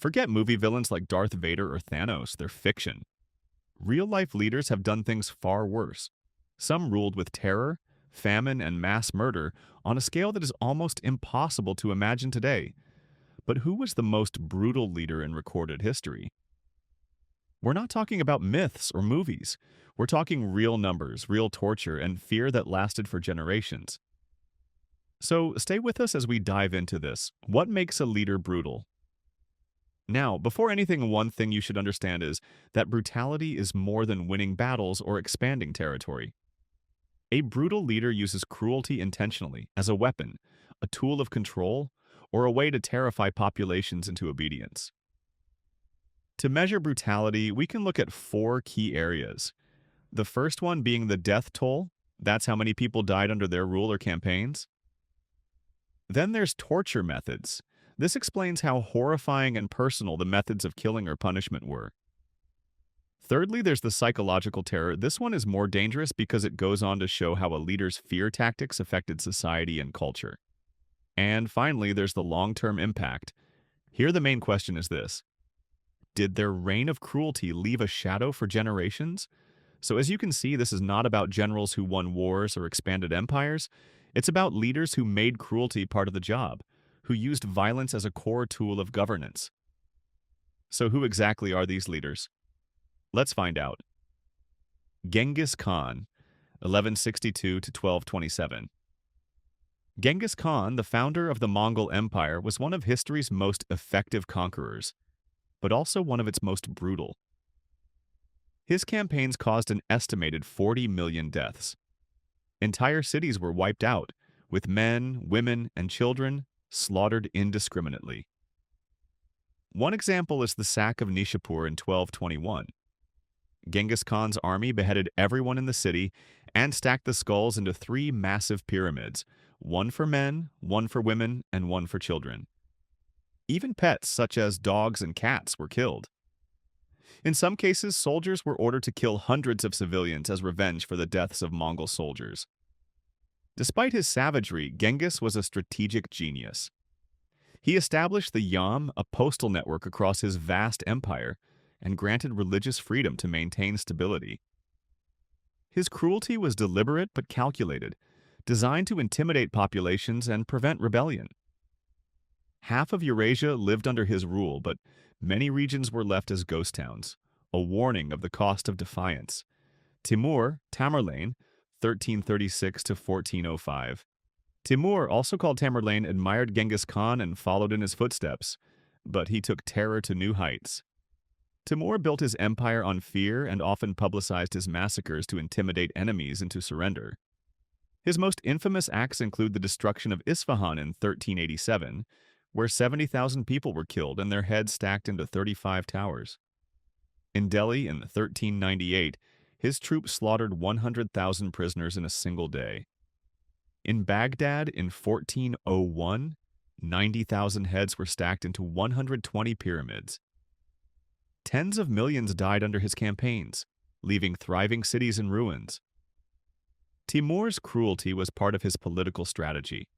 Forget movie villains like Darth Vader or Thanos, they're fiction. Real-life leaders have done things far worse. Some ruled with terror, famine, and mass murder on a scale that is almost impossible to imagine today. But who was the most brutal leader in recorded history? We're not talking about myths or movies. We're talking real numbers, real torture, and fear that lasted for generations. So stay with us as we dive into this. What makes a leader brutal? Now, before anything, one thing you should understand is that brutality is more than winning battles or expanding territory. A brutal leader uses cruelty intentionally as a weapon, a tool of control, or a way to terrify populations into obedience. To measure brutality, we can look at four key areas. The first one being the death toll. That's how many people died under their rule or campaigns. Then there's torture methods. This explains how horrifying and personal the methods of killing or punishment were. Thirdly, there's the psychological terror. This one is more dangerous because it goes on to show how a leader's fear tactics affected society and culture. And finally, there's the long-term impact. Here the main question is this: did their reign of cruelty leave a shadow for generations? So as you can see, this is not about generals who won wars or expanded empires. It's about leaders who made cruelty part of the job, who used violence as a core tool of governance. So who exactly are these leaders? Let's find out. Genghis Khan, 1162 to 1227. Genghis Khan, the founder of the Mongol Empire, was one of history's most effective conquerors, but also one of its most brutal. His campaigns caused an estimated 40 million deaths. Entire cities were wiped out, with men, women, and children slaughtered indiscriminately. One example is the sack of Nishapur in 1221. Genghis Khan's army beheaded everyone in the city and stacked the skulls into three massive pyramids, one for men, one for women, and one for children. Even pets such as dogs and cats were killed. In some cases, soldiers were ordered to kill hundreds of civilians as revenge for the deaths of Mongol soldiers. Despite his savagery, Genghis was a strategic genius. He established the Yam, a postal network across his vast empire, and granted religious freedom to maintain stability. His cruelty was deliberate but calculated, designed to intimidate populations and prevent rebellion. Half of Eurasia lived under his rule, but many regions were left as ghost towns, a warning of the cost of defiance. Tamerlane, 1336 to 1405. Timur, also called Tamerlane, admired Genghis Khan and followed in his footsteps, but he took terror to new heights. Timur built his empire on fear and often publicized his massacres to intimidate enemies into surrender. His most infamous acts include the destruction of Isfahan in 1387, where 70,000 people were killed and their heads stacked into 35 towers. In Delhi in 1398, his troops slaughtered 100,000 prisoners in a single day. In Baghdad in 1401, 90,000 heads were stacked into 120 pyramids. Tens of millions died under his campaigns, leaving thriving cities in ruins. Timur's cruelty was part of his political strategy.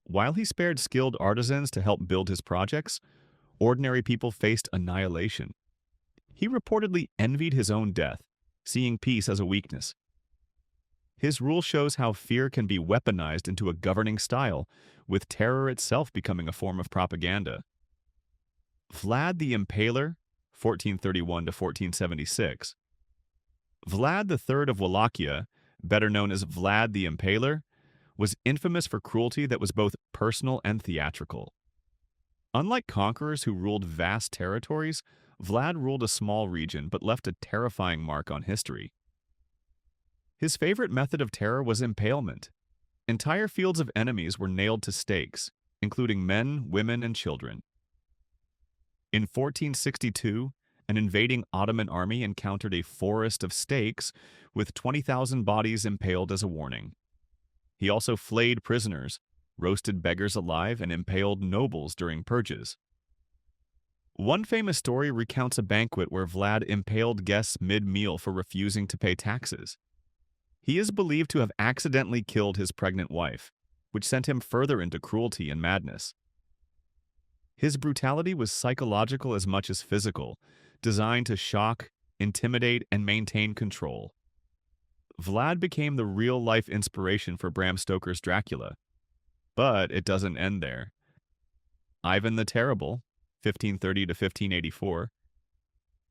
While he spared skilled artisans to help build his projects, ordinary people faced annihilation. He reportedly envied his own death, seeing peace as a weakness. His rule shows how fear can be weaponized into a governing style, with terror itself becoming a form of propaganda. Vlad the Impaler, 1431 to 1476. Vlad III of Wallachia, better known as Vlad the Impaler, was infamous for cruelty that was both personal and theatrical. Unlike conquerors who ruled vast territories, Vlad ruled a small region but left a terrifying mark on history. His favorite method of terror was impalement. Entire fields of enemies were nailed to stakes, including men, women, and children. In 1462, an invading Ottoman army encountered a forest of stakes with 20,000 bodies impaled as a warning. He also flayed prisoners, roasted beggars alive, and impaled nobles during purges. One famous story recounts a banquet where Vlad impaled guests mid-meal for refusing to pay taxes. He is believed to have accidentally killed his pregnant wife, which sent him further into cruelty and madness. His brutality was psychological as much as physical, designed to shock, intimidate, and maintain control. Vlad became the real-life inspiration for Bram Stoker's Dracula. But it doesn't end there. Ivan the Terrible, 1530 to 1584.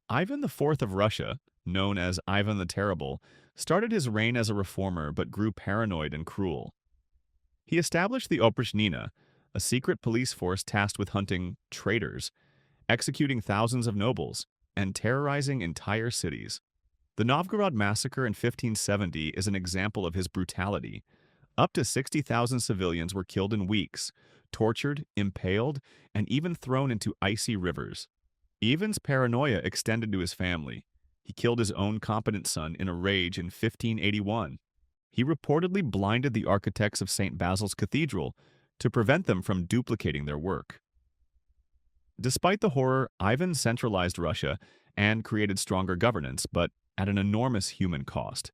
Ivan IV of Russia, known as Ivan the Terrible, started his reign as a reformer but grew paranoid and cruel. He established the Oprichnina, a secret police force tasked with hunting traitors, executing thousands of nobles, and terrorizing entire cities. The Novgorod massacre in 1570 is an example of his brutality. Up to 60,000 civilians were killed in weeks, tortured, impaled, and even thrown into icy rivers. Ivan's paranoia extended to his family. He killed his own competent son in a rage in 1581. He reportedly blinded the architects of St. Basil's Cathedral to prevent them from duplicating their work. Despite the horror, Ivan centralized Russia and created stronger governance, but at an enormous human cost.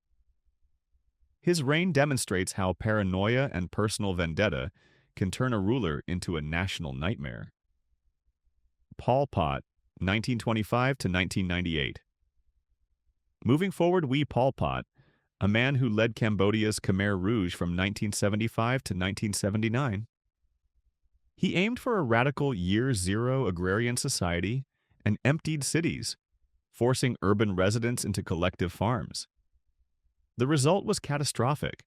His reign demonstrates how paranoia and personal vendetta can turn a ruler into a national nightmare. Pol Pot, 1925 to 1998. Moving forward, Pol Pot, a man who led Cambodia's Khmer Rouge from 1975 to 1979. He aimed for a radical Year Zero agrarian society and emptied cities, forcing urban residents into collective farms. The result was catastrophic.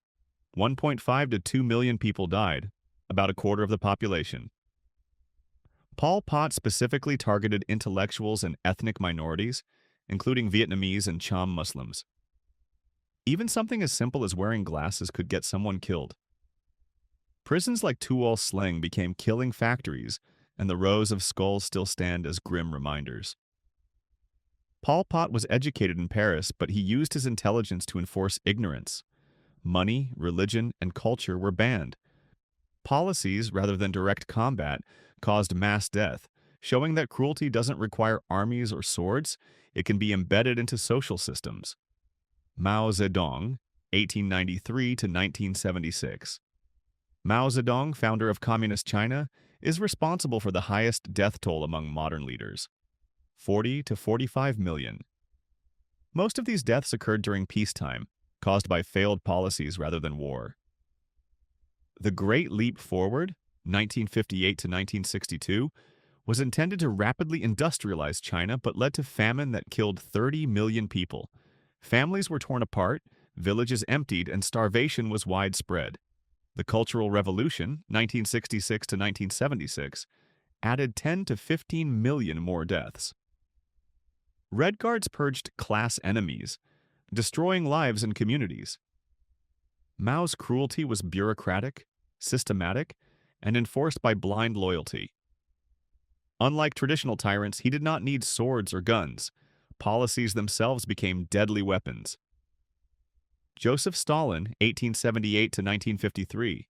1.5 to 2 million people died, about a quarter of the population. Pol Pot specifically targeted intellectuals and ethnic minorities, including Vietnamese and Cham Muslims. Even something as simple as wearing glasses could get someone killed. Prisons like Tuol Sleng became killing factories, and the rows of skulls still stand as grim reminders. Pol Pot was educated in Paris, but he used his intelligence to enforce ignorance. Money, religion, and culture were banned. Policies, rather than direct combat, caused mass death, showing that cruelty doesn't require armies or swords, it can be embedded into social systems. Mao Zedong, 1893 to 1976. Mao Zedong, founder of Communist China, is responsible for the highest death toll among modern leaders. 40 to 45 million. Most of these deaths occurred during peacetime, caused by failed policies rather than war. The Great Leap Forward, 1958 to 1962, was intended to rapidly industrialize China but led to famine that killed 30 million people. Families were torn apart, villages emptied, and starvation was widespread. The Cultural Revolution, 1966 to 1976, added 10 to 15 million more deaths. Red Guards purged class enemies, destroying lives and communities. Mao's cruelty was bureaucratic, systematic, and enforced by blind loyalty. Unlike traditional tyrants, he did not need swords or guns. Policies themselves became deadly weapons. Joseph Stalin, 1878 to 1953.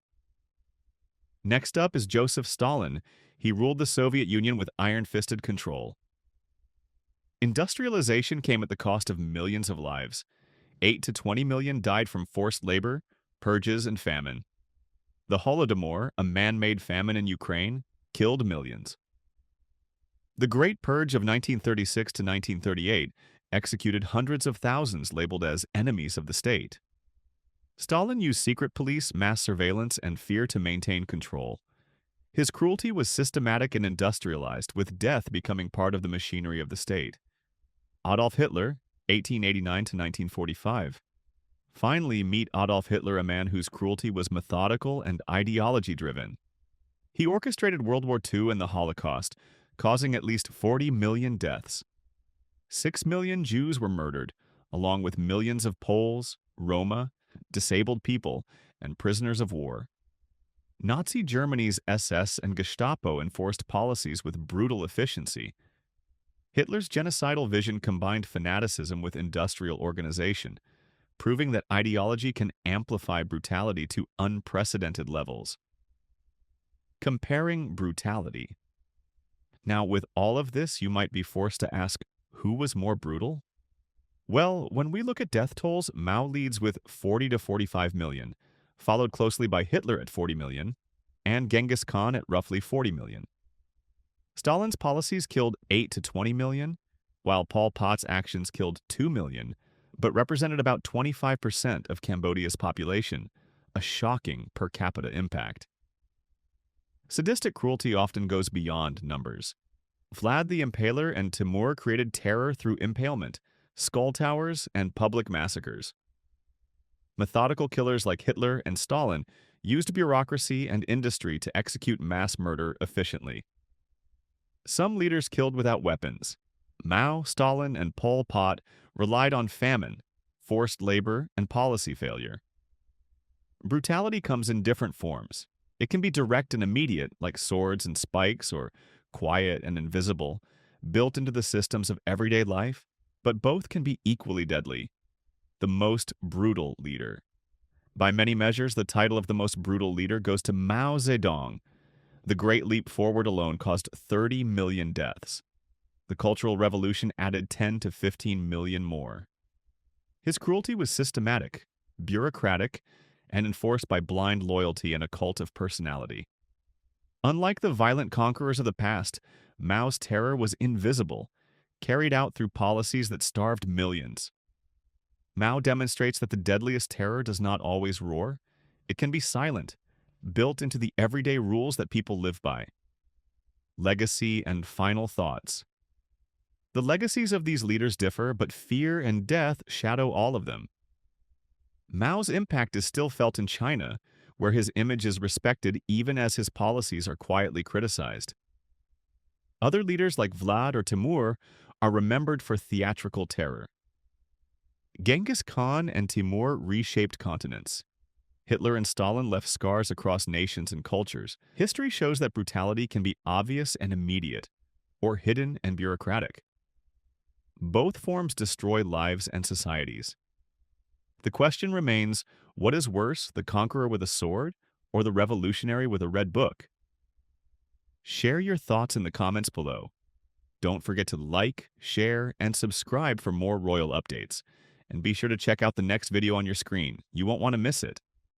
Next up is Joseph Stalin. He ruled the Soviet Union with iron-fisted control. Industrialization came at the cost of millions of lives. 8 to 20 million died from forced labor, purges, and famine. The Holodomor, a man-made famine in Ukraine, killed millions. The Great Purge of 1936 to 1938 executed hundreds of thousands labeled as enemies of the state. Stalin used secret police, mass surveillance, and fear to maintain control. His cruelty was systematic and industrialized, with death becoming part of the machinery of the state. Adolf Hitler, 1889 to 1945. Finally, meet Adolf Hitler, a man whose cruelty was methodical and ideology-driven. He orchestrated World War II and the Holocaust, causing at least 40 million deaths. 6 million Jews were murdered, along with millions of Poles, Roma, disabled people, and prisoners of war. Nazi Germany's SS and Gestapo enforced policies with brutal efficiency. Hitler's genocidal vision combined fanaticism with industrial organization, proving that ideology can amplify brutality to unprecedented levels. Comparing brutality. Now, with all of this, you might be forced to ask, who was more brutal? Well, when we look at death tolls, Mao leads with 40 to 45 million, followed closely by Hitler at 40 million, and Genghis Khan at roughly 40 million. Stalin's policies killed 8 to 20 million, while Pol Pot's actions killed 2 million, but represented about 25% of Cambodia's population, a shocking per capita impact. Sadistic cruelty often goes beyond numbers. Vlad the Impaler and Timur created terror through impalement, skull towers, and public massacres. Methodical killers like Hitler and Stalin used bureaucracy and industry to execute mass murder efficiently. Some leaders killed without weapons. Mao, Stalin, and Pol Pot relied on famine, forced labor, and policy failure. Brutality comes in different forms. It can be direct and immediate, like swords and spikes, or quiet and invisible, built into the systems of everyday life, but both can be equally deadly. The most brutal leader. By many measures, the title of the most brutal leader goes to Mao Zedong. The Great Leap Forward alone caused 30 million deaths. The Cultural Revolution added 10 to 15 million more. His cruelty was systematic, bureaucratic, and enforced by blind loyalty and a cult of personality. Unlike the violent conquerors of the past, Mao's terror was invisible, carried out through policies that starved millions. Mao demonstrates that the deadliest terror does not always roar. It can be silent, built into the everyday rules that people live by. Legacy and final thoughts. The legacies of these leaders differ, but fear and death shadow all of them. Mao's impact is still felt in China, where his image is respected even as his policies are quietly criticized. Other leaders like Vlad or Timur are remembered for theatrical terror. Genghis Khan and Timur reshaped continents. Hitler and Stalin left scars across nations and cultures. History shows that brutality can be obvious and immediate, or hidden and bureaucratic. Both forms destroy lives and societies. The question remains, what is worse, the conqueror with a sword or the revolutionary with a red book? Share your thoughts in the comments below. Don't forget to like, share, and subscribe for more royal updates. And be sure to check out the next video on your screen. You won't want to miss it.